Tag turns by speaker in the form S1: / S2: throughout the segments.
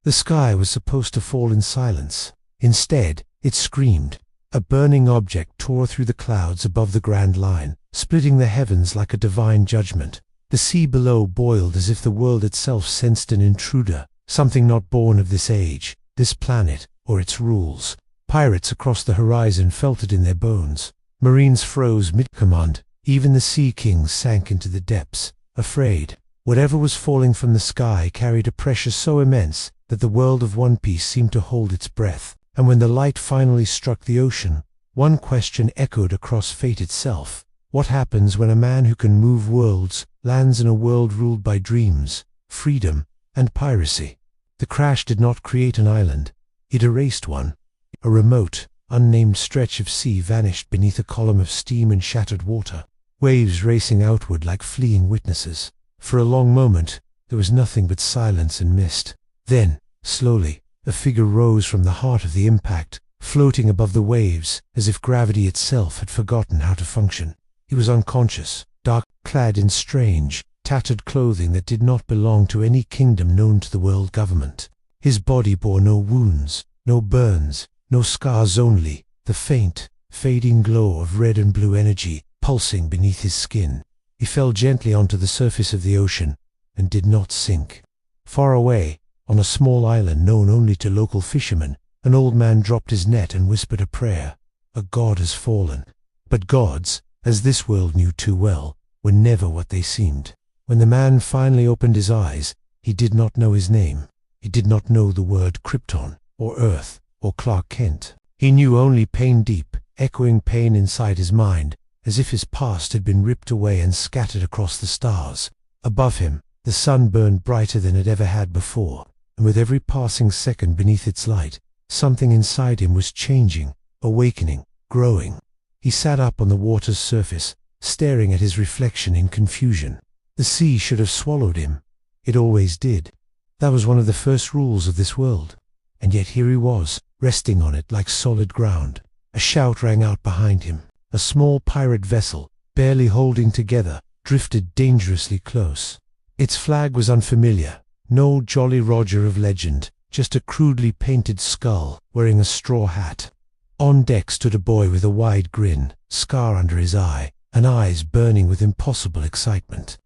S1: The sky was supposed to fall in silence. Instead, it screamed. A burning object tore through the clouds above the Grand Line, splitting the heavens like a divine judgment. The sea below boiled as if the world itself sensed an intruder, something not born of this age, this planet, or its rules. Pirates across the horizon felt it in their bones. Marines froze mid-command. Even the Sea Kings sank into the depths, afraid. Whatever was falling from the sky carried a pressure so immense that the world of One Piece seemed to hold its breath. And when the light finally struck the ocean, one question echoed across fate itself. What happens when a man who can move worlds lands in a world ruled by dreams, freedom, and piracy? The crash did not create an island. It erased one. A remote, unnamed stretch of sea vanished beneath a column of steam and shattered water, waves racing outward like fleeing witnesses. For a long moment, there was nothing but silence and mist. Then, slowly, a figure rose from the heart of the impact, floating above the waves, as if gravity itself had forgotten how to function. He was unconscious, dark-clad in strange, tattered clothing that did not belong to any kingdom known to the world government. His body bore no wounds, no burns, no scars, only the faint, fading glow of red and blue energy pulsing beneath his skin. He fell gently onto the surface of the ocean and did not sink. Far away, on a small island known only to local fishermen, an old man dropped his net and whispered a prayer. A god has fallen. But gods, as this world knew too well, were never what they seemed. When the man finally opened his eyes, he did not know his name. He did not know the word Krypton, or Earth, or Clark Kent. He knew only pain deep, echoing pain inside his mind, as if his past had been ripped away and scattered across the stars. Above him, the sun burned brighter than it ever had before, and with every passing second beneath its light, something inside him was changing, awakening, growing. He sat up on the water's surface, staring at his reflection in confusion. The sea should have swallowed him. It always did. That was one of the first rules of this world. And yet here he was, resting on it like solid ground. A shout rang out behind him. A small pirate vessel, barely holding together, drifted dangerously close. Its flag was unfamiliar. No Jolly Roger of legend, just a crudely painted skull wearing a straw hat. On deck stood a boy with a wide grin, scar under his eye, and eyes burning with impossible excitement.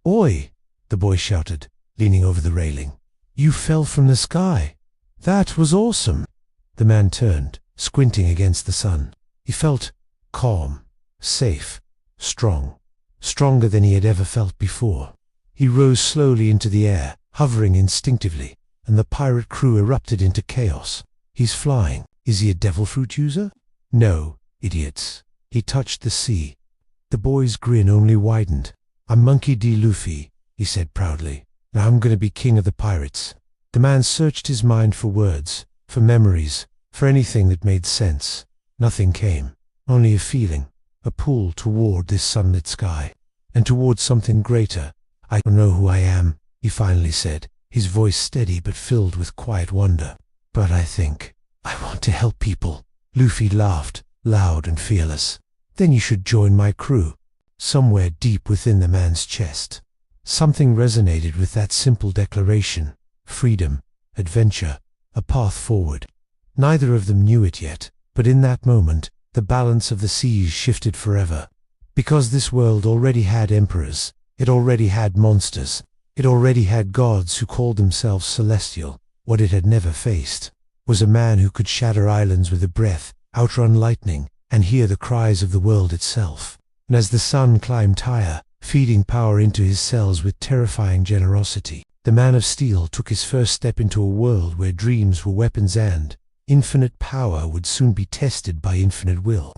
S1: "Oi!" the boy shouted, leaning over the railing. "You fell from the sky. That was awesome." The man turned, squinting against the sun. He felt calm, safe, strong, stronger than he had ever felt before. He rose slowly into the air, hovering instinctively, and the pirate crew erupted into chaos. "He's flying. Is he a devil fruit user?" "No, idiots." He touched the sea. The boy's grin only widened. "I'm Monkey D. Luffy," he said proudly. "Now I'm going to be king of the pirates." The man searched his mind for words, for memories, for anything that made sense. Nothing came. Only a feeling, a pull toward this sunlit sky, and toward something greater. "I don't know who I am," he finally said, his voice steady but filled with quiet wonder. "But I think I want to help people." Luffy laughed, loud and fearless. "Then you should join my crew." Somewhere deep within the man's chest, something resonated with that simple declaration. Freedom, adventure, a path forward. Neither of them knew it yet, but in that moment, the balance of the seas shifted forever. Because this world already had emperors, it already had monsters, it already had gods who called themselves celestial. What it had never faced was a man who could shatter islands with a breath, outrun lightning, and hear the cries of the world itself. And as the sun climbed higher, feeding power into his cells with terrifying generosity, the man of steel took his first step into a world where dreams were weapons and infinite power would soon be tested by infinite will.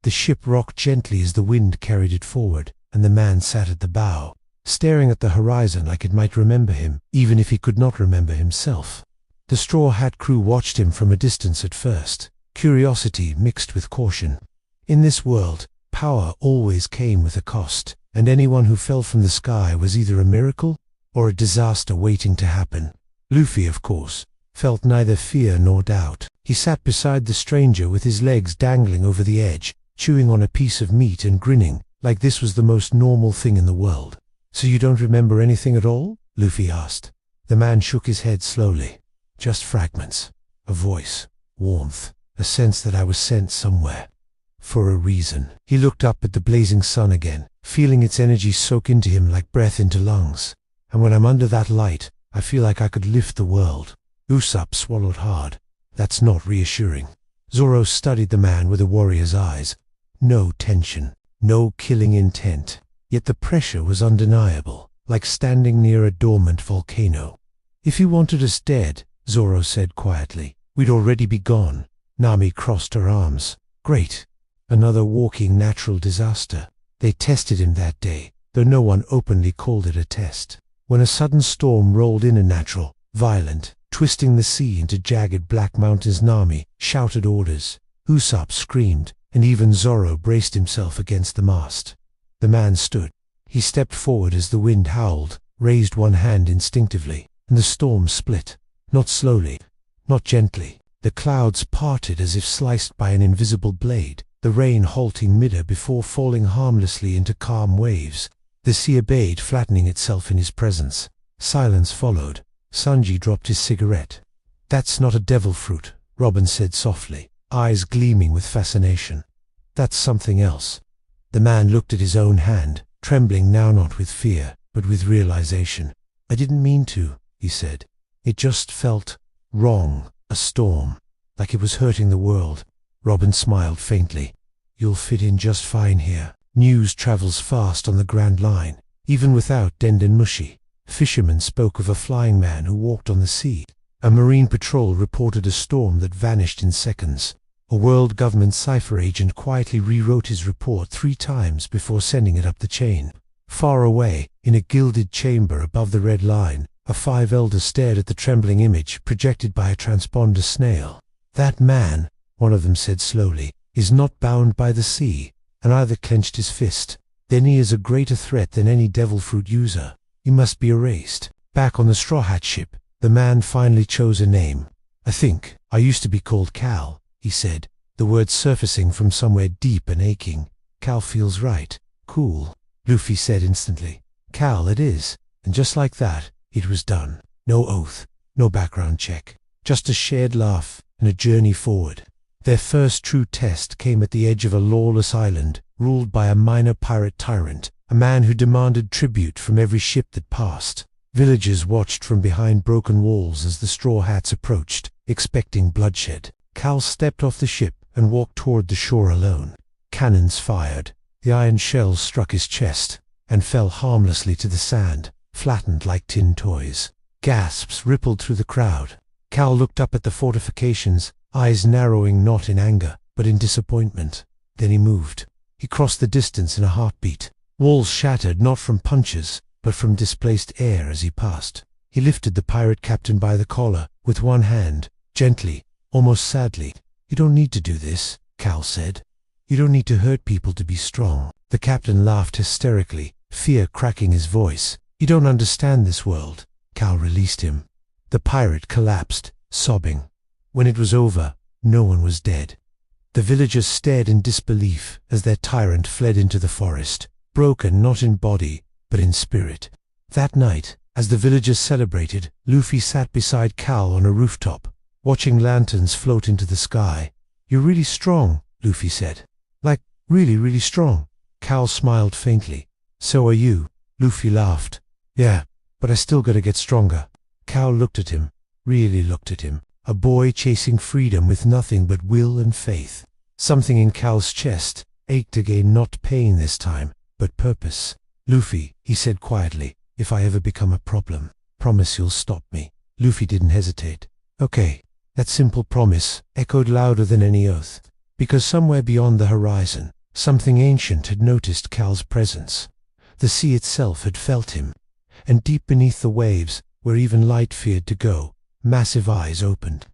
S1: The ship rocked gently as the wind carried it forward, and the man sat at the bow, staring at the horizon like it might remember him, even if he could not remember himself. The Straw Hat crew watched him from a distance at first, curiosity mixed with caution. In this world, power always came with a cost, and anyone who fell from the sky was either a miracle or a disaster waiting to happen. Luffy, of course, felt neither fear nor doubt. He sat beside the stranger with his legs dangling over the edge, chewing on a piece of meat and grinning, like this was the most normal thing in the world. "So you don't remember anything at all?" Luffy asked. The man shook his head slowly. just fragments. A voice, warmth, a sense that I was sent somewhere. For a reason. He looked up at the blazing sun again, feeling its energy soak into him like breath into lungs. And when I'm under that light, I feel like I could lift the world. Usopp swallowed hard. That's not reassuring. Zoro studied the man with a warrior's eyes. No tension, no killing intent. Yet the pressure was undeniable, like standing near a dormant volcano. If he wanted us dead, Zoro said quietly, we'd already be gone. Nami crossed her arms. Great. Another walking natural disaster. They tested him that day, though no one openly called it a test. When a sudden storm rolled in, a natural, violent, twisting the sea into jagged black mountains, Nami shouted orders. Usopp screamed, and even Zoro braced himself against the mast. The man stood. He stepped forward as the wind howled, raised one hand instinctively, and the storm split. Not slowly, not gently. The clouds parted as if sliced by an invisible blade, the rain halting midair before falling harmlessly into calm waves. The sea obeyed, flattening itself in his presence. Silence followed. Sanji dropped his cigarette. That's not a devil fruit, Robin said softly, eyes gleaming with fascination. That's something else. The man looked at his own hand, trembling now not with fear, but with realization. I didn't mean to, he said. It just felt wrong, a storm, like it was hurting the world. Robin smiled faintly. You'll fit in just fine here. News travels fast on the Grand Line, even without Denden Mushi. Fishermen spoke of a flying man who walked on the sea. A marine patrol reported a storm that vanished in seconds. A world government cipher agent quietly rewrote his report 3 times before sending it up the chain. Far away, in a gilded chamber above the Red Line, a 5 elders stared at the trembling image projected by a transponder snail. That man, one of them said slowly, is not bound by the sea, and either clenched his fist. Then he is a greater threat than any devil fruit user. He must be erased. Back on the Straw Hat ship, the man finally chose a name. I think I used to be called Kal, he said, the words surfacing from somewhere deep and aching. Kal feels right. Cool, Luffy said instantly. Kal it is. And just like that, it was done. No oath, no background check. Just a shared laugh and a journey forward. Their first true test came at the edge of a lawless island, ruled by a minor pirate tyrant, a man who demanded tribute from every ship that passed. Villagers watched from behind broken walls as the Straw Hats approached, expecting bloodshed. Kal stepped off the ship and walked toward the shore alone. Cannons fired. The iron shells struck his chest and fell harmlessly to the sand, flattened like tin toys. Gasps rippled through the crowd. Kal looked up at the fortifications, eyes narrowing not in anger, but in disappointment. Then he moved. He crossed the distance in a heartbeat. Walls shattered not from punches, but from displaced air as he passed. He lifted the pirate captain by the collar, with one hand, gently, almost sadly. You don't need to do this, Kal said. You don't need to hurt people to be strong. The captain laughed hysterically, fear cracking his voice. You don't understand this world. Kal released him. The pirate collapsed, sobbing. When it was over, no one was dead. The villagers stared in disbelief as their tyrant fled into the forest, broken not in body, but in spirit. That night, as the villagers celebrated, Luffy sat beside Kal on a rooftop, watching lanterns float into the sky. You're really strong, Luffy said. Like, really, really strong. Kal smiled faintly. So are you. Luffy laughed. Yeah, but I still gotta get stronger. Kal looked at him, really looked at him. A boy chasing freedom with nothing but will and faith. Something in Kal's chest ached again, not pain this time, but purpose. Luffy, he said quietly, if I ever become a problem, promise you'll stop me. Luffy didn't hesitate. Okay, that simple promise echoed louder than any oath, because somewhere beyond the horizon, something ancient had noticed Kal's presence. The sea itself had felt him, and deep beneath the waves, where even light feared to go, massive eyes opened.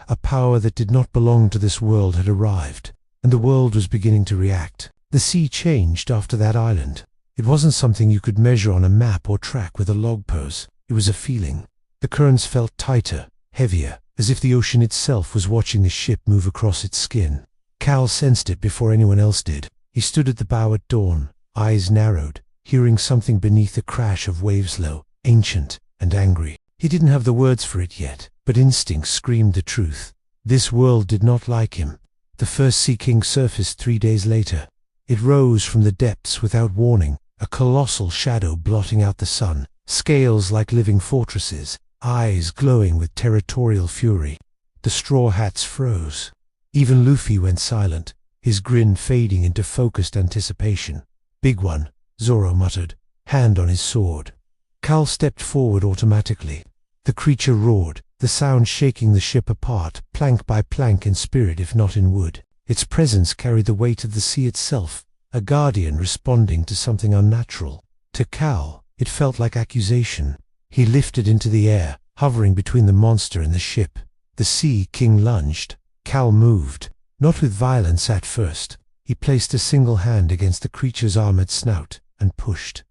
S1: A power that did not belong to this world had arrived, and the world was beginning to react. The sea changed after that island. It wasn't something you could measure on a map or track with a log pose. It was a feeling. The currents felt tighter, heavier, as if the ocean itself was watching the ship move across its skin. Kal sensed it before anyone else did. He stood at the bow at dawn, eyes narrowed, hearing something beneath the crash of waves low, ancient and angry. He didn't have the words for it yet, but instinct screamed the truth. This world did not like him. The first Sea King surfaced 3 days later. It rose from the depths without warning, a colossal shadow blotting out the sun, scales like living fortresses, eyes glowing with territorial fury. The Straw Hats froze. Even Luffy went silent, his grin fading into focused anticipation. "Big one," Zoro muttered, hand on his sword. Kal stepped forward automatically. The creature roared, the sound shaking the ship apart, plank by plank in spirit if not in wood. Its presence carried the weight of the sea itself, a guardian responding to something unnatural. To Kal, it felt like accusation. He lifted into the air, hovering between the monster and the ship. The Sea King lunged. Kal moved, not with violence at first. He placed a single hand against the creature's armored snout and pushed.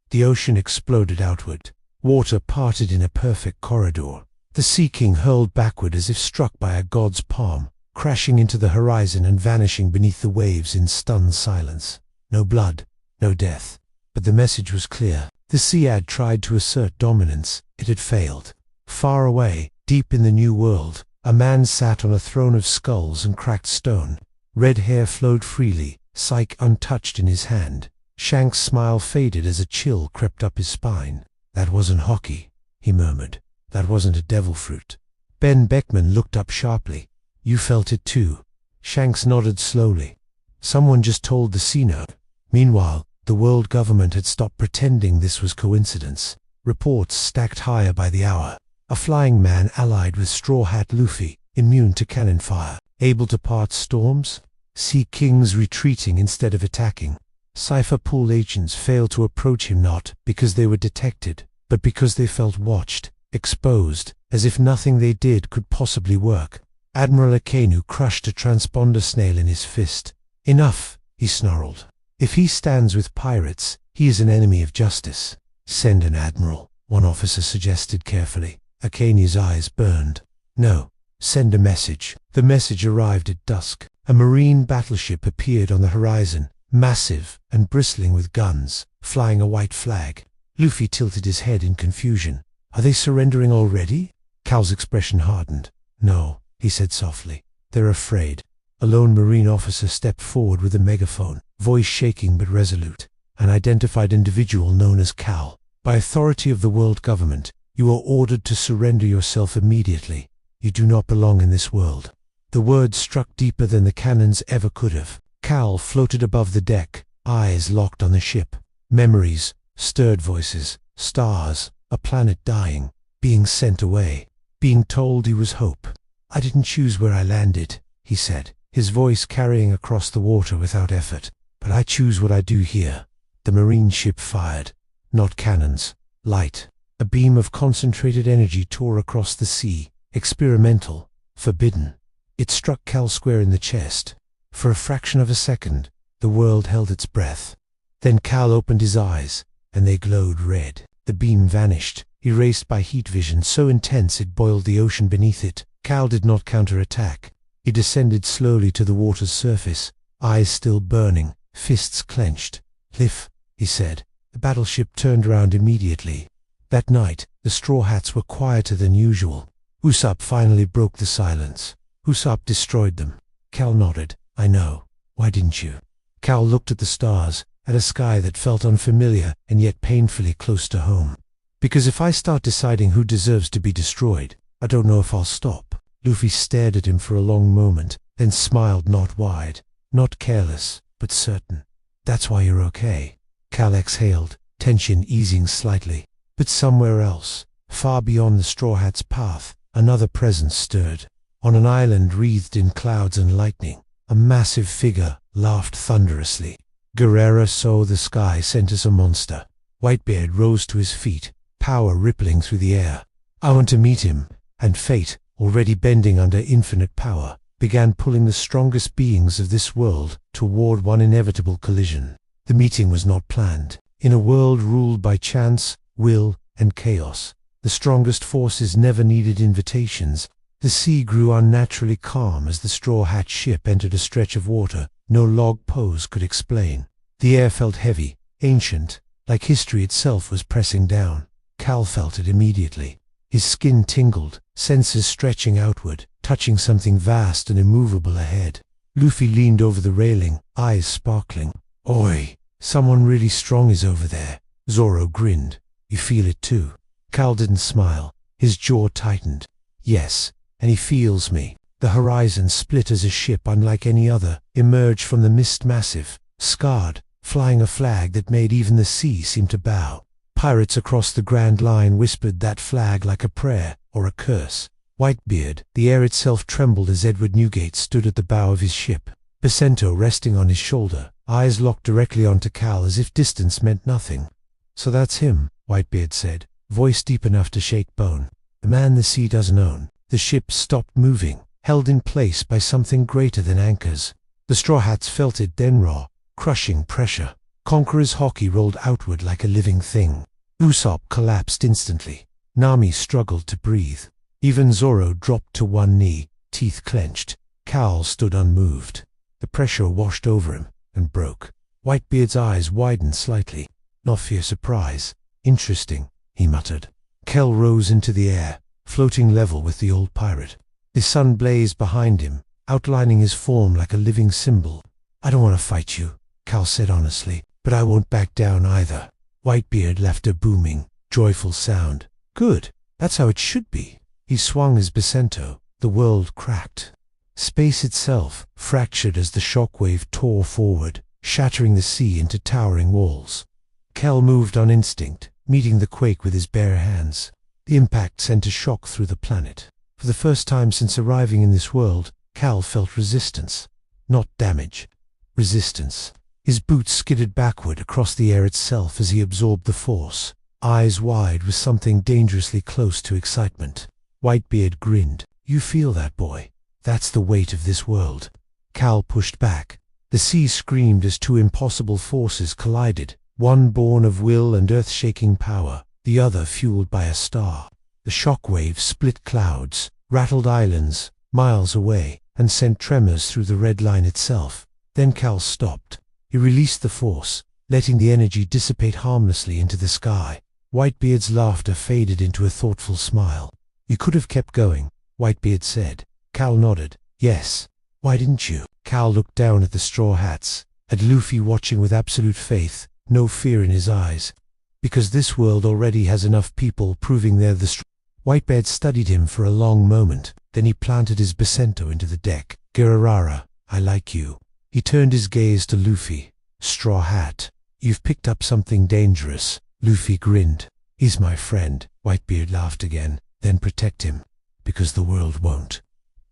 S1: The ocean exploded outward. Water parted in a perfect corridor. The Sea King hurled backward as if struck by a god's palm, crashing into the horizon and vanishing beneath the waves in stunned silence. No blood, no death. But the message was clear. The sea had tried to assert dominance. It had failed. Far away, deep in the New World, a man sat on a throne of skulls and cracked stone. Red hair flowed freely, scythe untouched in his hand. Shank's smile faded as a chill crept up his spine. "That wasn't hockey," he murmured. "That wasn't a devil fruit." Ben Beckman looked up sharply. "You felt it too." Shanks nodded slowly. Someone just told the Sino. Meanwhile, the world government had stopped pretending this was coincidence. Reports stacked higher by the hour. A flying man allied with Straw Hat Luffy, immune to cannon fire, able to part storms. Sea Kings retreating instead of attacking. Cypher Pool agents failed to approach him not because they were detected, but because they felt watched, exposed, as if nothing they did could possibly work. Admiral Akainu crushed a transponder snail in his fist. "Enough," he snarled. "If he stands with pirates, he is an enemy of justice." "Send an admiral," one officer suggested carefully. Akainu's eyes burned. "No, send a message." The message arrived at dusk. A marine battleship appeared on the horizon, massive and bristling with guns, flying a white flag. Luffy tilted his head in confusion. "Are they surrendering already?" Kal's expression hardened. "No," he said softly. "They're afraid." A lone marine officer stepped forward with a megaphone, voice shaking but resolute. An identified individual known as Kal. "By authority of the world government, you are ordered to surrender yourself immediately. You do not belong in this world." The words struck deeper than the cannons ever could have. Kal floated above the deck, eyes locked on the ship. Memories, stirred voices, stars, a planet dying, being sent away, being told he was hope. "I didn't choose where I landed," he said, his voice carrying across the water without effort. "But I choose what I do here." The marine ship fired. Not cannons. Light. A beam of concentrated energy tore across the sea, experimental, forbidden. It struck Kal square in the chest. For a fraction of a second, the world held its breath. Then Kal opened his eyes, and they glowed red. The beam vanished, erased by heat vision so intense it boiled the ocean beneath it. Kal did not counterattack. He descended slowly to the water's surface, eyes still burning, fists clenched. "Liff," he said. The battleship turned around immediately. That night, the Straw Hats were quieter than usual. Usopp finally broke the silence. Usopp destroyed them. Kal nodded. "I know. Why didn't you?" Kal looked at the stars, at a sky that felt unfamiliar and yet painfully close to home. "Because if I start deciding who deserves to be destroyed, I don't know if I'll stop." Luffy stared at him for a long moment, then smiled not wide, not careless, but certain. "That's why you're okay." Kal exhaled, tension easing slightly. But somewhere else, far beyond the Straw Hat's path, another presence stirred. On an island wreathed in clouds and lightning, a massive figure laughed thunderously. Guerrera saw the sky sent us a monster. Whitebeard rose to his feet, power rippling through the air. "I want to meet him." And fate, already bending under infinite power, began pulling the strongest beings of this world toward one inevitable collision. The meeting was not planned. In a world ruled by chance, will, and chaos, the strongest forces never needed invitations. The sea grew unnaturally calm as the Straw Hat ship entered a stretch of water no log pose could explain. The air felt heavy, ancient, like history itself was pressing down. Kal felt it immediately. His skin tingled, senses stretching outward, touching something vast and immovable ahead. Luffy leaned over the railing, eyes sparkling. "Oi, someone really strong is over there." Zoro grinned. "You feel it too?" Kal didn't smile. His jaw tightened. "Yes, and he feels me." The horizon split as a ship unlike any other emerged from the mist, massive, scarred, flying a flag that made even the sea seem to bow. Pirates across the Grand Line whispered that flag like a prayer or a curse. Whitebeard, the air itself trembled as Edward Newgate stood at the bow of his ship, Basento resting on his shoulder, eyes locked directly onto Kal as if distance meant nothing. "So that's him," Whitebeard said, voice deep enough to shake bone. "The man the sea doesn't own." The ship stopped moving, held in place by something greater than anchors. The Straw Hats felt it then, raw, crushing pressure. Conqueror's hockey rolled outward like a living thing. Usopp collapsed instantly. Nami struggled to breathe. Even Zoro dropped to one knee, teeth clenched. Kal stood unmoved. The pressure washed over him and broke. Whitebeard's eyes widened slightly. "Not fear surprise. Interesting," he muttered. Kal rose into the air, floating level with the old pirate. The sun blazed behind him, outlining his form like a living symbol. "I don't want to fight you," Kal said honestly, "but I won't back down either." Whitebeard left a booming, joyful sound. "Good. That's how it should be." He swung his Basento. The world cracked. Space itself fractured as the shockwave tore forward, shattering the sea into towering walls. Kal moved on instinct, meeting the quake with his bare hands. The impact sent a shock through the planet. For the first time since arriving in this world, Kal felt resistance. Not damage. Resistance. His boots skidded backward across the air itself as he absorbed the force, eyes wide with something dangerously close to excitement. Whitebeard grinned. "You feel that, boy? That's the weight of this world." Kal pushed back. The sea screamed as two impossible forces collided, one born of will and earth-shaking power, the other fueled by a star. The shockwave split clouds, rattled islands miles away, and sent tremors through the red line itself. Then Kal stopped. He released the force, letting the energy dissipate harmlessly into the sky. Whitebeard's laughter faded into a thoughtful smile. "You could have kept going," Whitebeard said. Kal nodded. "Yes. Why didn't you?" Kal looked down at the Straw Hats, at Luffy watching with absolute faith, no fear in his eyes. "Because this world already has enough people proving they're the Whitebeard studied him for a long moment, then he planted his Basento into the deck. "Girarara, I like you." He turned his gaze to Luffy. "Straw Hat, you've picked up something dangerous." Luffy grinned. "He's my friend." Whitebeard laughed again. "Then protect him, because the world won't."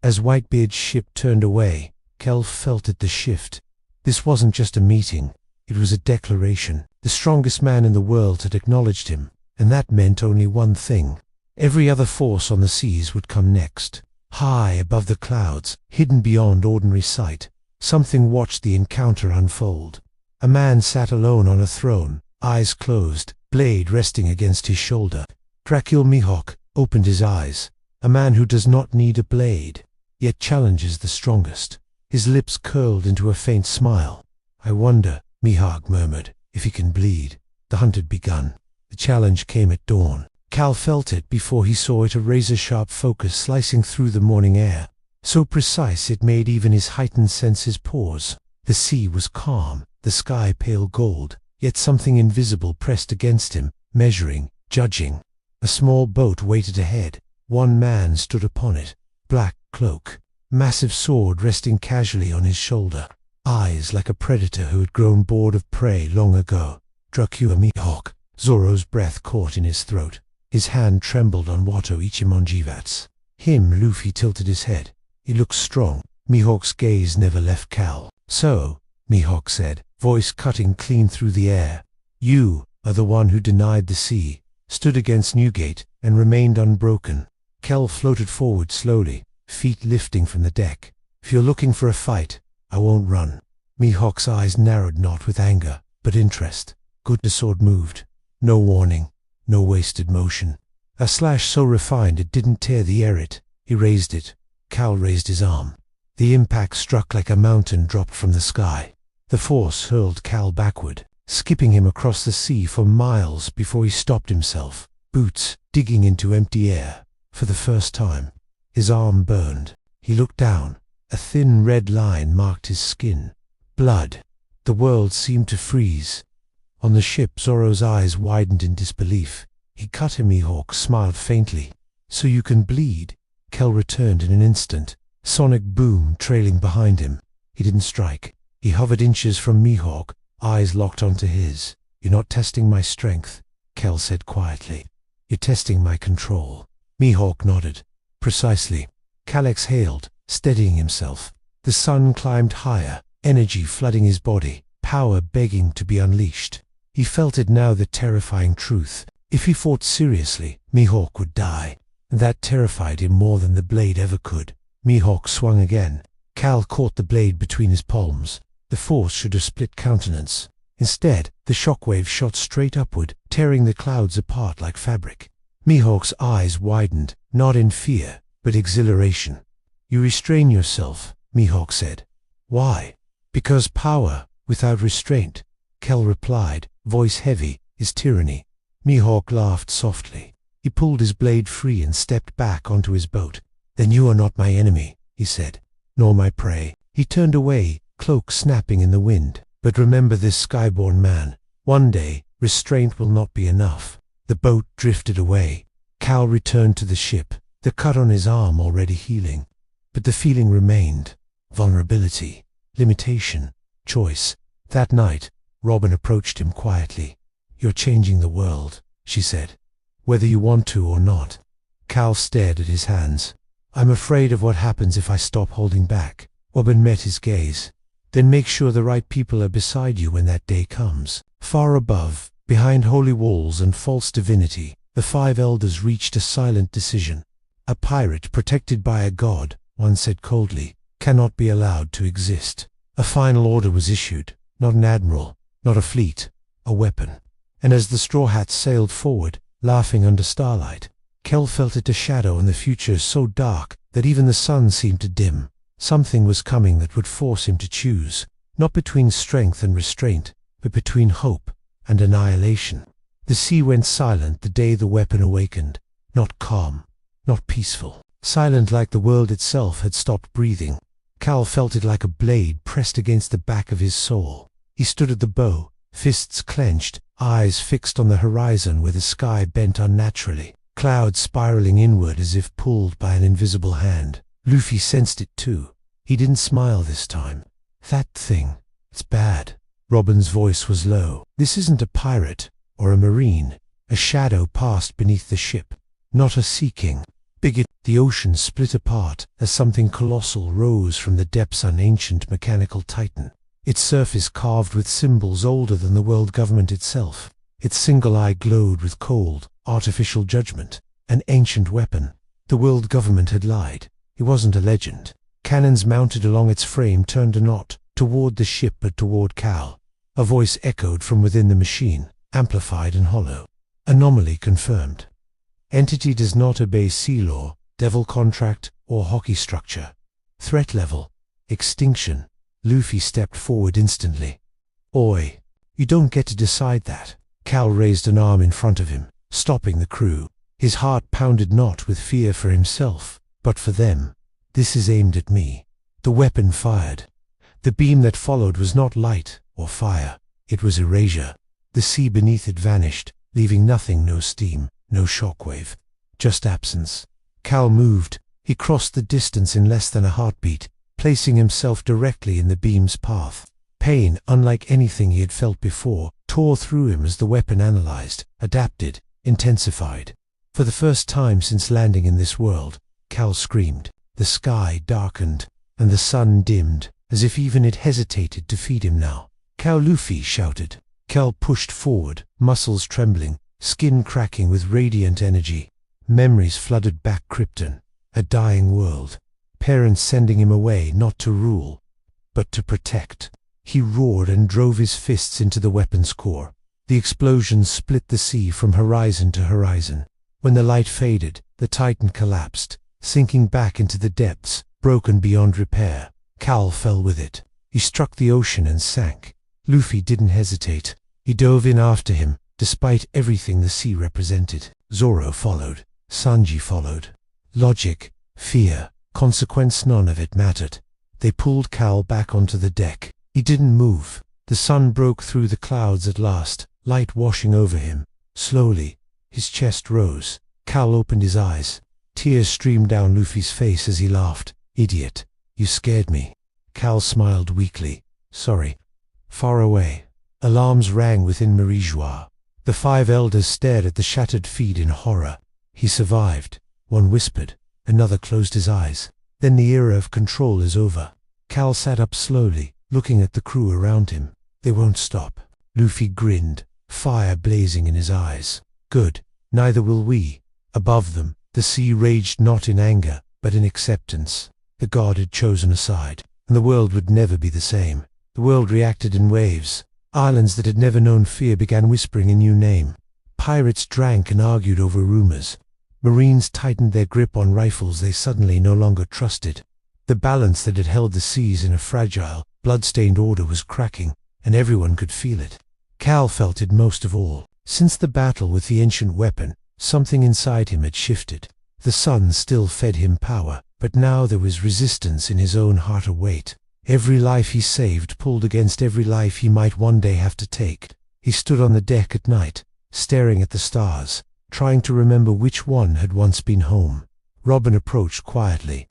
S1: As Whitebeard's ship turned away, Kal felt it the shift. This wasn't just a meeting, it was a declaration. The strongest man in the world had acknowledged him, and that meant only one thing. Every other force on the seas would come next. High above the clouds, hidden beyond ordinary sight, something watched the encounter unfold. A man sat alone on a throne, eyes closed, blade resting against his shoulder. Dracul Mihawk opened his eyes. A man who does not need a blade, yet challenges the strongest. His lips curled into a faint smile. "I wonder," Mihawk murmured, "if he can bleed." The hunt had begun. The challenge came at dawn. Kal felt it before he saw it, a razor-sharp focus slicing through the morning air. So precise it made even his heightened senses pause. The sea was calm, the sky pale gold, yet something invisible pressed against him, measuring, judging. A small boat waited ahead. One man stood upon it, black cloak, massive sword resting casually on his shoulder, eyes like a predator who had grown bored of prey long ago. Dracul Mihawk. Zoro's breath caught in his throat. His hand trembled on Watto Ichimonjivat's. Him. Luffy tilted his head. He looked strong. Mihawk's gaze never left Kal. "So," Mihawk said, voice cutting clean through the air, "you are the one who denied the sea, stood against Newgate, and remained unbroken." Kal floated forward slowly, feet lifting from the deck. "If you're looking for a fight, I won't run." Mihawk's eyes narrowed not with anger, but interest. Good. The sword moved. No warning, no wasted motion. A slash so refined it didn't tear the air. He raised it. Kal raised his arm. The impact struck like a mountain dropped from the sky. The force hurled Kal backward, skipping him across the sea for miles before he stopped himself. boots digging into empty air. For the first time, his arm burned. He looked down. A thin red line marked his skin. Blood. The world seemed to freeze. On the ship, Zoro's eyes widened in disbelief. "He cut him," Mihawk smiled faintly. "So you can bleed?" Kel returned in an instant, sonic boom trailing behind him. He didn't strike. He hovered inches from Mihawk, eyes locked onto his. "You're not testing my strength," Kel said quietly. "You're testing my control." Mihawk nodded. "Precisely." Kel exhaled, steadying himself. The sun climbed higher, energy flooding his body, power begging to be unleashed. He felt it now, the terrifying truth. If he fought seriously, Mihawk would die. That terrified him more than the blade ever could. Mihawk swung again. Cal caught the blade between his palms. The force should have split countenance. Instead, the shockwave shot straight upward, tearing the clouds apart like fabric. Mihawk's eyes widened, not in fear, but exhilaration. "You restrain yourself," Mihawk said. "Why?" "Because power, without restraint," Kel replied, voice heavy, "is tyranny." Mihawk laughed softly. He pulled his blade free and stepped back onto his boat. "Then you are not my enemy," he said, "nor my prey." He turned away, cloak snapping in the wind. "But remember this, skyborn man. One day, restraint will not be enough." The boat drifted away. Cal returned to the ship, the cut on his arm already healing. But the feeling remained. Vulnerability, limitation, choice. That night, Robin approached him quietly. "You're changing the world," she said. "Whether you want to or not." Cal stared at his hands. "I'm afraid of what happens if I stop holding back." Robin met his gaze. "Then make sure the right people are beside you when that day comes." Far above, behind holy walls and false divinity, the 5 elders reached a silent decision. "A pirate protected by a god," one said coldly, "cannot be allowed to exist." A final order was issued. Not an admiral, not a fleet, a weapon. And as the Straw Hats sailed forward, laughing under starlight, Kel felt it a shadow on the future so dark that even the sun seemed to dim. Something was coming that would force him to choose, not between strength and restraint, but between hope and annihilation. The sea went silent the day the weapon awakened, not calm, not peaceful. Silent like the world itself had stopped breathing. Cal felt it like a blade pressed against the back of his soul. He stood at the bow, fists clenched, eyes fixed on the horizon where the sky bent unnaturally, clouds spiraling inward as if pulled by an invisible hand. Luffy sensed it too. He didn't smile this time. "That thing, it's bad." Robin's voice was low. "This isn't a pirate or a marine." A shadow passed beneath the ship. Not a sea king. The ocean split apart as something colossal rose from the depths, an ancient mechanical titan. Its surface carved with symbols older than the world government itself. Its single eye glowed with cold, artificial judgment. An ancient weapon. The world government had lied. It wasn't a legend. Cannons mounted along its frame turned not toward the ship but toward Cal. A voice echoed from within the machine, amplified and hollow. "Anomaly confirmed. Entity does not obey sea law, devil contract, or hockey structure. Threat level, extinction." Luffy stepped forward instantly. "Oi, you don't get to decide that." Cal raised an arm in front of him, stopping the crew. His heart pounded not with fear for himself, but for them. "This is aimed at me." The weapon fired. The beam that followed was not light or fire. It was erasure. The sea beneath it vanished, leaving nothing, no steam, no shockwave, just absence. Cal moved. He crossed the distance in less than a heartbeat, placing himself directly in the beam's path. Pain, unlike anything he had felt before, tore through him as the weapon analyzed, adapted, intensified. For the first time since landing in this world, Cal screamed. The sky darkened, and the sun dimmed, as if even it hesitated to feed him now. "Cal!" Luffy shouted. Cal pushed forward, muscles trembling, skin cracking with radiant energy. Memories flooded back. Krypton, a dying world. Parents sending him away not to rule, but to protect. He roared and drove his fists into the weapon's core. The explosion split the sea from horizon to horizon. When the light faded, the Titan collapsed, sinking back into the depths, broken beyond repair. Cal fell with it. He struck the ocean and sank. Luffy didn't hesitate. He dove in after him, despite everything the sea represented. Zoro followed. Sanji followed. Logic, fear, consequence, none of it mattered. They pulled Kal back onto the deck. He didn't move. The sun broke through the clouds at last, light washing over him. Slowly, his chest rose. Kal opened his eyes. Tears streamed down Luffy's face as he laughed. "Idiot, you scared me." Kal smiled weakly. "Sorry." Far away, alarms rang within Marijois. The 5 elders stared at the shattered feed in horror. "He survived," one whispered. Another closed his eyes. "Then the era of control is over." Kal sat up slowly, looking at the crew around him. "They won't stop." Luffy grinned, fire blazing in his eyes. "Good, neither will we." Above them, the sea raged not in anger, but in acceptance. The god had chosen a side, and the world would never be the same. The world reacted in waves. Islands that had never known fear began whispering a new name. Pirates drank and argued over rumors. Marines tightened their grip on rifles they suddenly no longer trusted. The balance that had held the seas in a fragile, blood-stained order was cracking, and everyone could feel it. Kal felt it most of all. Since the battle with the ancient weapon, something inside him had shifted. The sun still fed him power, but now there was resistance in his own heart await. Every life he saved pulled against every life he might one day have to take. He stood on the deck at night, staring at the stars, trying to remember which one had once been home. Robin approached quietly.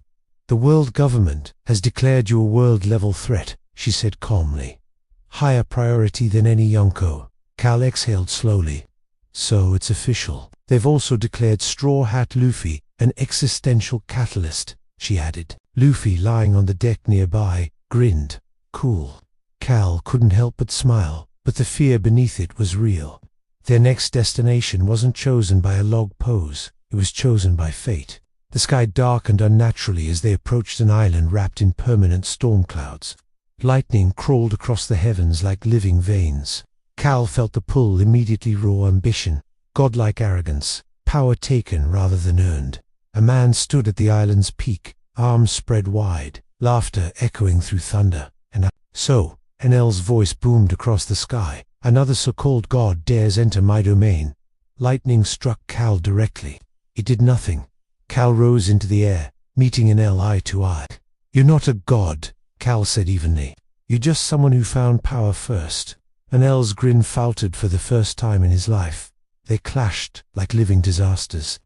S1: "The world government has declared you a world-level threat," she said calmly. "Higher priority than any Yonko." Kal exhaled slowly. "So it's official. They've also declared Straw Hat Luffy an existential catalyst," she added. Luffy, lying on the deck nearby, grinned. "Cool." Kal couldn't help but smile, but the fear beneath it was real. Their next destination wasn't chosen by a log pose, it was chosen by fate. The sky darkened unnaturally as they approached an island wrapped in permanent storm clouds. Lightning crawled across the heavens like living veins. Kal felt the pull immediately: raw ambition, godlike arrogance, power taken rather than earned. A man stood at the island's peak, arms spread wide, laughter echoing through thunder. "So," Enel's voice boomed across the sky, "another so-called god dares enter my domain." Lightning struck Kal directly. He did nothing. Kal rose into the air, meeting Enel eye to eye. "You're not a god," Kal said evenly. "You're just someone who found power first." Enel's grin faltered for the first time in his life. They clashed like living disasters.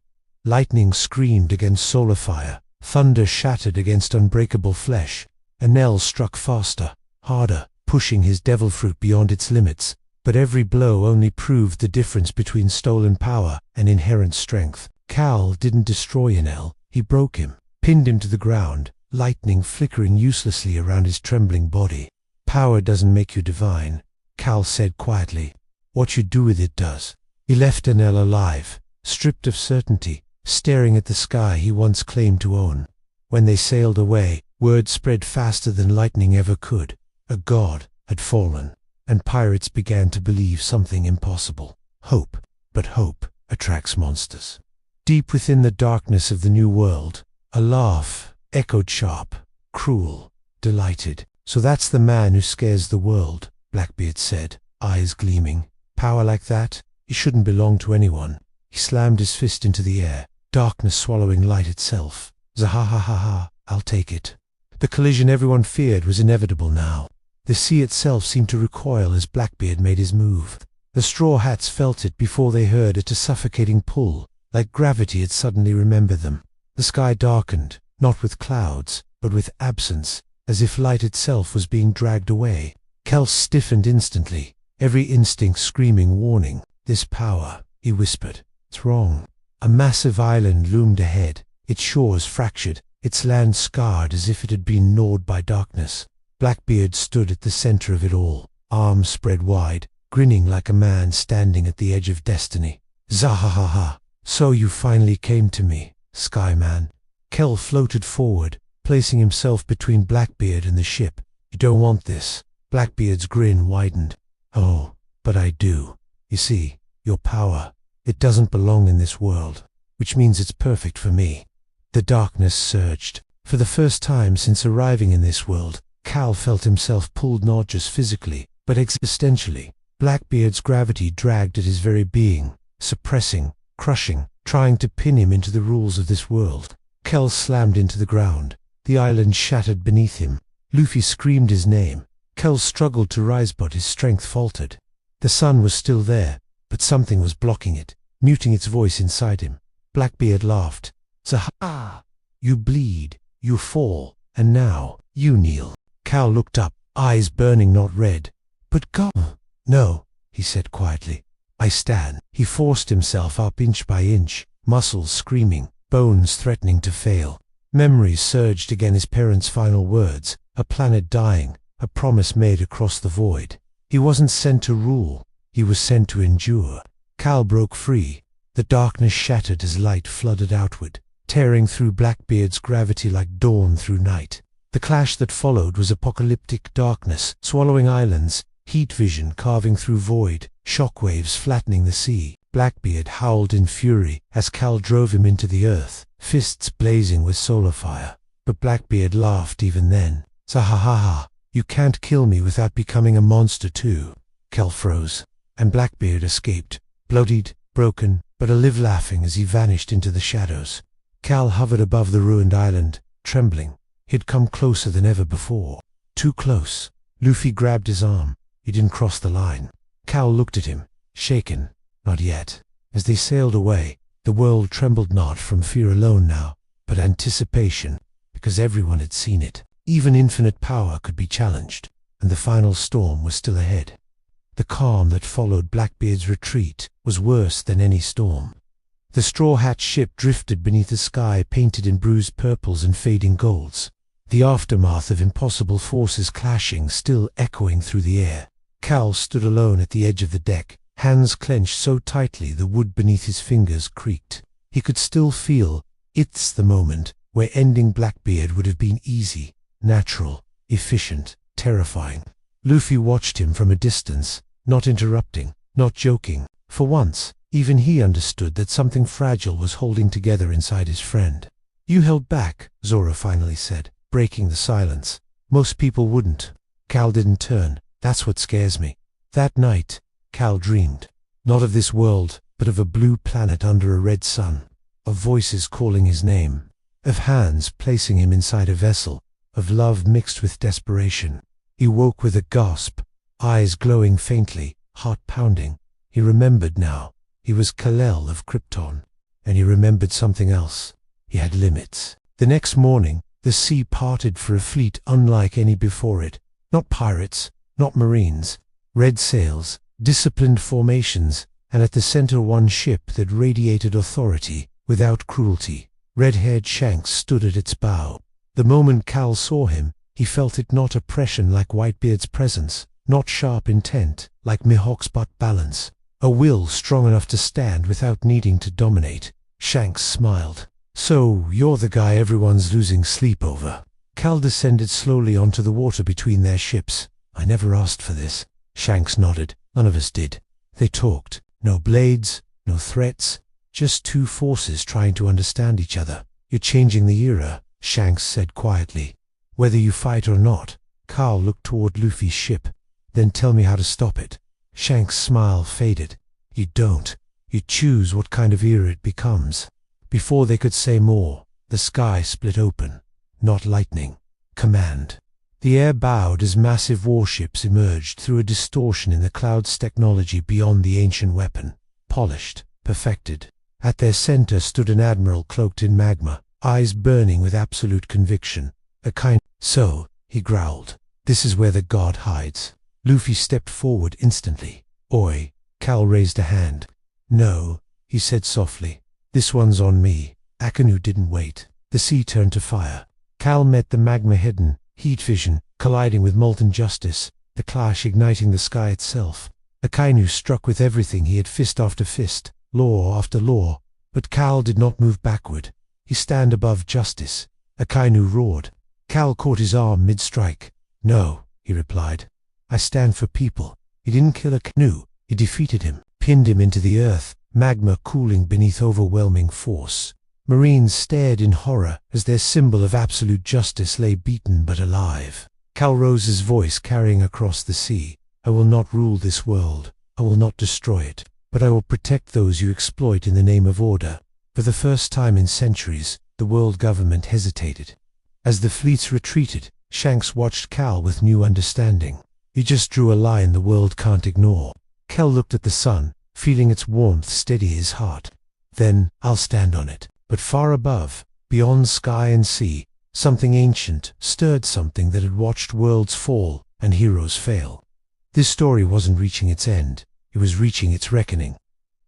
S1: Lightning screamed against solar fire. Thunder shattered against unbreakable flesh. Enel struck faster, harder, pushing his devil fruit beyond its limits. But every blow only proved the difference between stolen power and inherent strength. Kal didn't destroy Enel. He broke him, pinned him to the ground, lightning flickering uselessly around his trembling body. "Power doesn't make you divine," Kal said quietly. "What you do with it does." He left Enel alive, stripped of certainty, staring at the sky he once claimed to own. When they sailed away, word spread faster than lightning ever could. A god had fallen, and pirates began to believe something impossible. Hope, but hope attracts monsters. Deep within the darkness of the new world, a laugh echoed sharp, cruel, delighted. "So that's the man who scares the world," Blackbeard said, eyes gleaming. "Power like that? It shouldn't belong to anyone." He slammed his fist into the air, darkness swallowing light itself. "Zahahaha, I'll take it." The collision everyone feared was inevitable now. The sea itself seemed to recoil as Blackbeard made his move. The Straw Hats felt it before they heard it, a suffocating pull, like gravity had suddenly remembered them. The sky darkened, not with clouds, but with absence, as if light itself was being dragged away. Kal stiffened instantly, every instinct screaming warning. "This power," he whispered. "It's wrong." A massive island loomed ahead, its shores fractured, its land scarred as if it had been gnawed by darkness. Blackbeard stood at the center of it all, arms spread wide, grinning like a man standing at the edge of destiny. "Zahahaha, so you finally came to me, Skyman." Kal floated forward, placing himself between Blackbeard and the ship. "You don't want this." Blackbeard's grin widened. "Oh, but I do. You see, your power, it doesn't belong in this world, which means it's perfect for me." The darkness surged. For the first time since arriving in this world, Kal felt himself pulled not just physically, but existentially. Blackbeard's gravity dragged at his very being, suppressing, crushing, trying to pin him into the rules of this world. Kal slammed into the ground. The island shattered beneath him. Luffy screamed his name. Kal struggled to rise, but his strength faltered. The sun was still there, but something was blocking it, muting its voice inside him. Blackbeard laughed. "Zaha! You bleed, you fall, and now you kneel." Kal looked up, eyes burning, not red. "But God—" "No," he said quietly. "I stand." He forced himself up inch by inch, muscles screaming, bones threatening to fail. Memories surged again, his parents' final words, a planet dying, a promise made across the void. He wasn't sent to rule, he was sent to endure. Kal broke free. The darkness shattered as light flooded outward, tearing through Blackbeard's gravity like dawn through night. The clash that followed was apocalyptic darkness, swallowing islands, heat vision carving through void, shockwaves flattening the sea. Blackbeard howled in fury as Kal drove him into the earth, fists blazing with solar fire. But Blackbeard laughed even then. "Zahahaha, you can't kill me without becoming a monster too." Kal froze, and Blackbeard escaped, bloodied, broken, but alive, laughing as he vanished into the shadows. Kal hovered above the ruined island, trembling. He'd come closer than ever before. Too close. Luffy grabbed his arm. He didn't cross the line. Kal looked at him, shaken. Not yet. As they sailed away, the world trembled not from fear alone now, but anticipation, because everyone had seen it. Even infinite power could be challenged, and the final storm was still ahead. The calm that followed Blackbeard's retreat was worse than any storm. The straw-hat ship drifted beneath a sky painted in bruised purples and fading golds, the aftermath of impossible forces clashing still echoing through the air. Kal stood alone at the edge of the deck, hands clenched so tightly the wood beneath his fingers creaked. He could still feel it's the moment where ending Blackbeard would have been easy, natural, efficient, terrifying. Luffy watched him from a distance, not interrupting, not joking. For once, even he understood that something fragile was holding together inside his friend. "You held back," Zoro finally said, breaking the silence. "Most people wouldn't." Kal didn't turn. "That's what scares me." That night, Kal dreamed, not of this world, but of a blue planet under a red sun, of voices calling his name, of hands placing him inside a vessel, of love mixed with desperation. He woke with a gasp, eyes glowing faintly, heart pounding. He remembered now. He was Kal-El of Krypton, and he remembered something else. He had limits. The next morning, the sea parted for a fleet unlike any before it. Not pirates, not marines. Red sails, disciplined formations, and at the center one ship that radiated authority without cruelty. Red-haired Shanks stood at its bow. The moment Kal saw him, he felt it not oppression like Whitebeard's presence, not sharp intent like Mihawk's, but balance. A will strong enough to stand without needing to dominate. Shanks smiled. "So, you're the guy everyone's losing sleep over." Kal descended slowly onto the water between their ships. "I never asked for this." Shanks nodded. "None of us did." They talked. No blades, no threats, just two forces trying to understand each other. "You're changing the era," Shanks said quietly. "Whether you fight or not." Kal looked toward Luffy's ship. "Then tell me how to stop it." Shanks' smile faded. "You don't. You choose what kind of era it becomes." Before they could say more, the sky split open. Not lightning. Command. The air bowed as massive warships emerged through a distortion in the cloud's technology beyond the ancient weapon. Polished, perfected. At their center stood an admiral cloaked in magma, eyes burning with absolute conviction. "Akainu." "So," he growled, "this is where the god hides." Luffy stepped forward instantly. "Oi." Kal raised a hand. "No," he said softly. "This one's on me." Akainu didn't wait. The sea turned to fire. Kal met the magma hidden, heat vision, colliding with molten justice, the clash igniting the sky itself. Akainu struck with everything he had, fist after fist, law after law, but Kal did not move backward. He stand above justice. Akainu roared. Kal caught his arm mid-strike. "No," he replied. "I stand for people." He didn't kill Akainu. He defeated him, pinned him into the earth, magma cooling beneath overwhelming force. Marines stared in horror as their symbol of absolute justice lay beaten but alive. Kal rose, his voice carrying across the sea. I will not rule this world, I will not destroy it, but I will protect those you exploit in the name of order." For the first time in centuries, the world government hesitated. As the fleets retreated, Shanks watched Kal with new understanding. He just drew a line the world can't ignore. Kal looked at the sun, feeling its warmth steady his heart. "Then I'll stand on it." But far above, beyond sky and sea, something ancient stirred, something that had watched worlds fall and heroes fail. This story wasn't reaching its end, it was reaching its reckoning.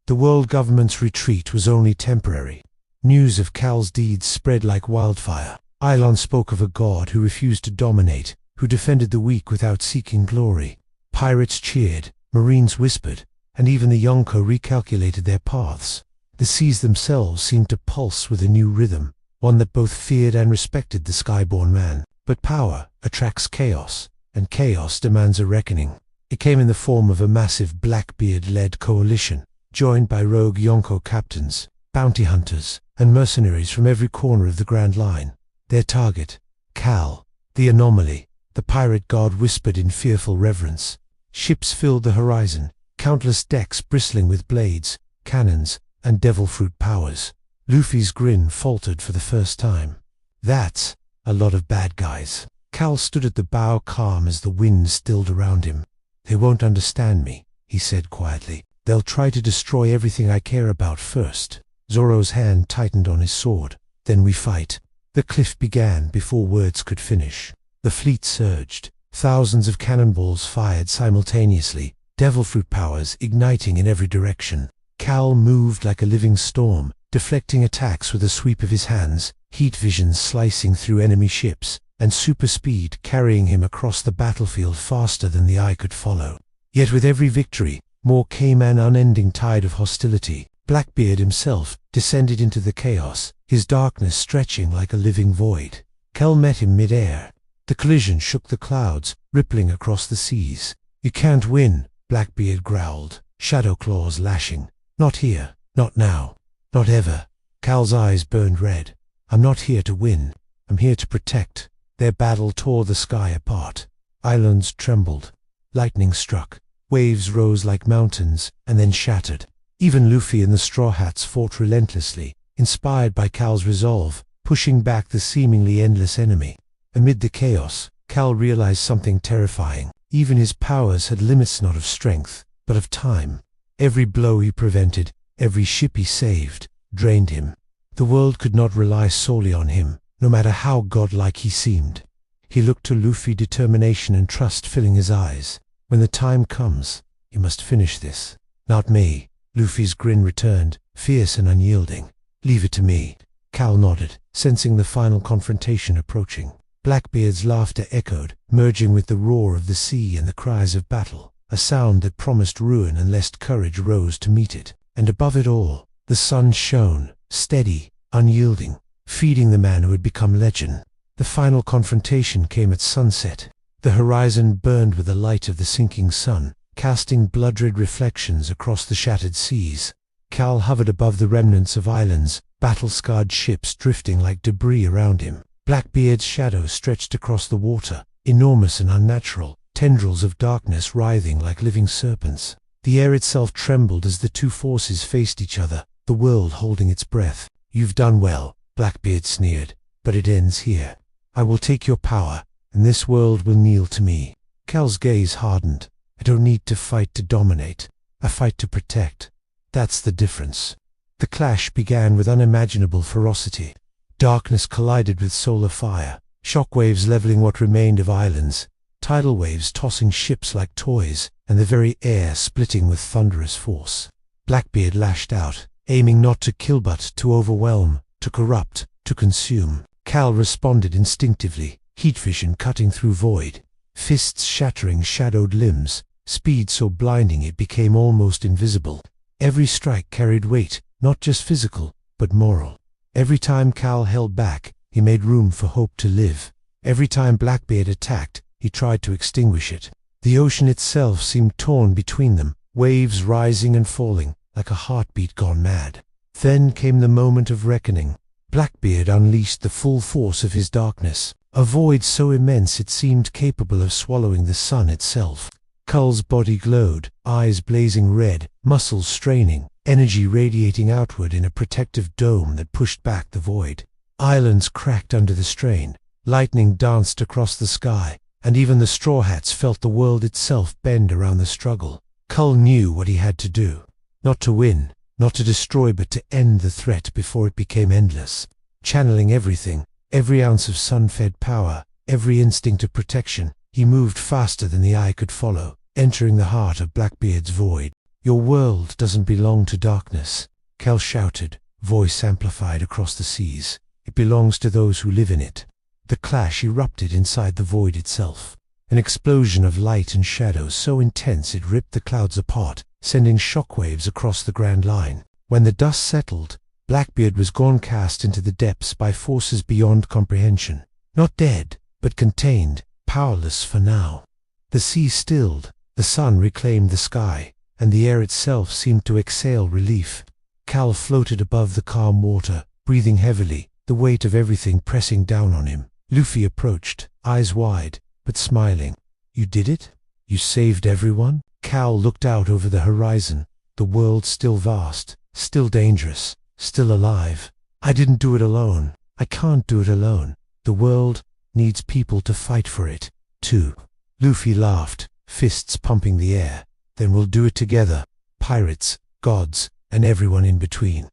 S1: The world government's retreat was only temporary. News of Kal's deeds spread like wildfire. Eilon spoke of a god who refused to dominate, who defended the weak without seeking glory. Pirates cheered, marines whispered, and even the Yonko recalculated their paths. The seas themselves seemed to pulse with a new rhythm, one that both feared and respected the skyborn man. But power attracts chaos, and chaos demands a reckoning. It came in the form of a massive Blackbeard-led coalition, joined by rogue Yonko captains, bounty hunters, and mercenaries from every corner of the Grand Line. Their target, Kal, the anomaly, the pirate god whispered in fearful reverence. Ships filled the horizon, countless decks bristling with blades, cannons, and devil-fruit powers. Luffy's grin faltered for the first time. "That's a lot of bad guys." Kal stood at the bow, calm as the wind stilled around him. "They won't understand me," he said quietly. "They'll try to destroy everything I care about first." Zoro's hand tightened on his sword. "Then we fight." The cliff began before words could finish. The fleet surged. Thousands of cannonballs fired simultaneously, devil-fruit powers igniting in every direction. Kal moved like a living storm, deflecting attacks with a sweep of his hands, heat visions slicing through enemy ships, and super speed carrying him across the battlefield faster than the eye could follow. Yet with every victory, more came an unending tide of hostility. Blackbeard himself descended into the chaos, his darkness stretching like a living void. Kal met him mid-air. The collision shook the clouds, rippling across the seas. "You can't win," Blackbeard growled, shadow claws lashing. "Not here, not now, not ever." Kal's eyes burned red. "I'm not here to win, I'm here to protect." Their battle tore the sky apart. Islands trembled. Lightning struck. Waves rose like mountains, and then shattered. Even Luffy and the Straw Hats fought relentlessly, inspired by Kal's resolve, pushing back the seemingly endless enemy. Amid the chaos, Kal realized something terrifying. Even his powers had limits, not of strength, but of time. Every blow he prevented, every ship he saved, drained him. The world could not rely solely on him, no matter how godlike he seemed. He looked to Luffy, determination and trust filling his eyes. "When the time comes, you must finish this." "Not me." Luffy's grin returned, fierce and unyielding. "Leave it to me." Kal nodded, sensing the final confrontation approaching. Blackbeard's laughter echoed, merging with the roar of the sea and the cries of battle, a sound that promised ruin unless courage rose to meet it. And above it all, the sun shone, steady, unyielding, feeding the man who had become legend. The final confrontation came at sunset. The horizon burned with the light of the sinking sun, casting blood-red reflections across the shattered seas. Kal hovered above the remnants of islands, battle-scarred ships drifting like debris around him. Blackbeard's shadow stretched across the water, enormous and unnatural, tendrils of darkness writhing like living serpents. The air itself trembled as the two forces faced each other, the world holding its breath. "You've done well," Blackbeard sneered, "but it ends here. I will take your power, and this world will kneel to me." Kal's gaze hardened. "I don't need to fight to dominate. I fight to protect. That's the difference." The clash began with unimaginable ferocity. Darkness collided with solar fire, shockwaves leveling what remained of islands, tidal waves tossing ships like toys, and the very air splitting with thunderous force. Blackbeard lashed out, aiming not to kill but to overwhelm, to corrupt, to consume. Kal responded instinctively, heat vision cutting through void, fists shattering shadowed limbs, speed so blinding it became almost invisible. Every strike carried weight, not just physical, but moral. Every time Kal held back, he made room for hope to live. Every time Blackbeard attacked, he tried to extinguish it. The ocean itself seemed torn between them, waves rising and falling, like a heartbeat gone mad. Then came the moment of reckoning. Blackbeard unleashed the full force of his darkness, a void so immense it seemed capable of swallowing the sun itself. Kal's body glowed, eyes blazing red, muscles straining, energy radiating outward in a protective dome that pushed back the void. Islands cracked under the strain, lightning danced across the sky, and even the Straw Hats felt the world itself bend around the struggle. Kal knew what he had to do. Not to win, not to destroy, but to end the threat before it became endless. Channeling everything, every ounce of sun-fed power, every instinct of protection, he moved faster than the eye could follow, entering the heart of Blackbeard's void. "Your world doesn't belong to darkness," Kal shouted, voice amplified across the seas. "It belongs to those who live in it." The clash erupted inside the void itself. An explosion of light and shadows so intense it ripped the clouds apart, sending shockwaves across the Grand Line. When the dust settled, Blackbeard was gone, cast into the depths by forces beyond comprehension. Not dead, but contained, powerless for now. The sea stilled, the sun reclaimed the sky, and the air itself seemed to exhale relief. Kal floated above the calm water, breathing heavily, the weight of everything pressing down on him. Luffy approached, eyes wide, but smiling. "You did it? You saved everyone?" Kal looked out over the horizon, the world still vast, still dangerous, still alive. "I didn't do it alone. I can't do it alone. The world needs people to fight for it, too." Luffy laughed, fists pumping the air. "Then we'll do it together. Pirates, gods, and everyone in between."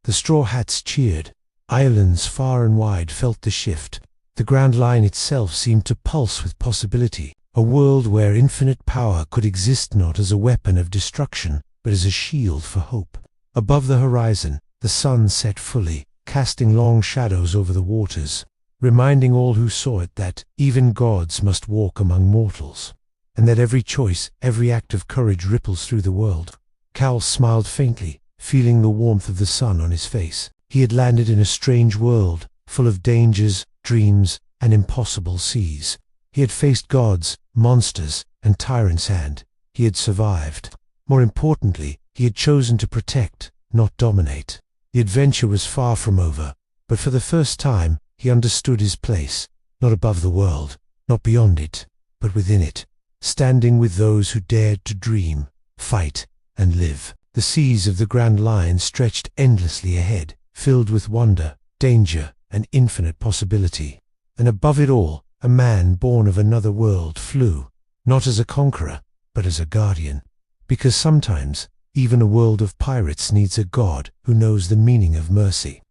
S1: The Straw Hats cheered. Islands far and wide felt the shift. The Grand Line itself seemed to pulse with possibility, a world where infinite power could exist not as a weapon of destruction, but as a shield for hope. Above the horizon, the sun set fully, casting long shadows over the waters, reminding all who saw it that even gods must walk among mortals, and that every choice, every act of courage ripples through the world. Kal smiled faintly, feeling the warmth of the sun on his face. He had landed in a strange world, full of dangers, dreams, and impossible seas. He had faced gods, monsters, and tyrants, and he had survived. More importantly, he had chosen to protect, not dominate. The adventure was far from over, but for the first time, he understood his place, not above the world, not beyond it, but within it, standing with those who dared to dream, fight, and live. The seas of the Grand Line stretched endlessly ahead, filled with wonder, danger, and infinite possibility. And above it all, a man born of another world flew, not as a conqueror, but as a guardian. Because sometimes, even a world of pirates needs a god who knows the meaning of mercy.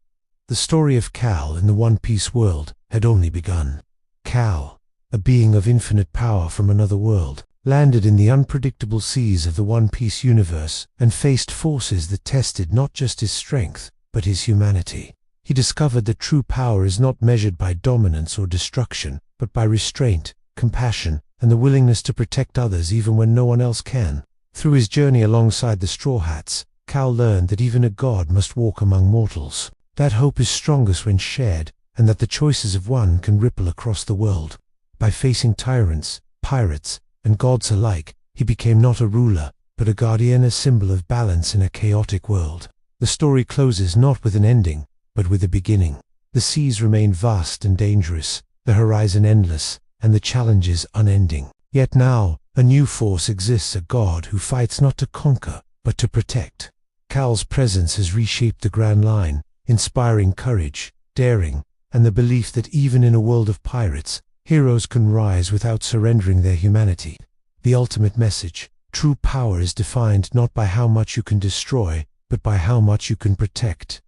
S1: The story of Kal in the One Piece world had only begun. Kal, a being of infinite power from another world, landed in the unpredictable seas of the One Piece universe and faced forces that tested not just his strength, but his humanity. He discovered that true power is not measured by dominance or destruction, but by restraint, compassion, and the willingness to protect others even when no one else can. Through his journey alongside the Straw Hats, Kal learned that even a god must walk among mortals. That hope is strongest when shared, and that the choices of one can ripple across the world. By facing tyrants, pirates, and gods alike, he became not a ruler, but a guardian, a symbol of balance in a chaotic world. The story closes not with an ending, but with a beginning. The seas remain vast and dangerous, the horizon endless, and the challenges unending. Yet now, a new force exists, a god who fights not to conquer, but to protect. Kal's presence has reshaped the Grand Line, inspiring courage, daring, and the belief that even in a world of pirates, heroes can rise without surrendering their humanity. The ultimate message: true power is defined not by how much you can destroy, but by how much you can protect.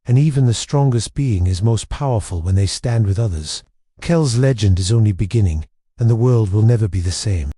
S1: And even the strongest being is most powerful when they stand with others. Kal's legend is only beginning, and the world will never be the same.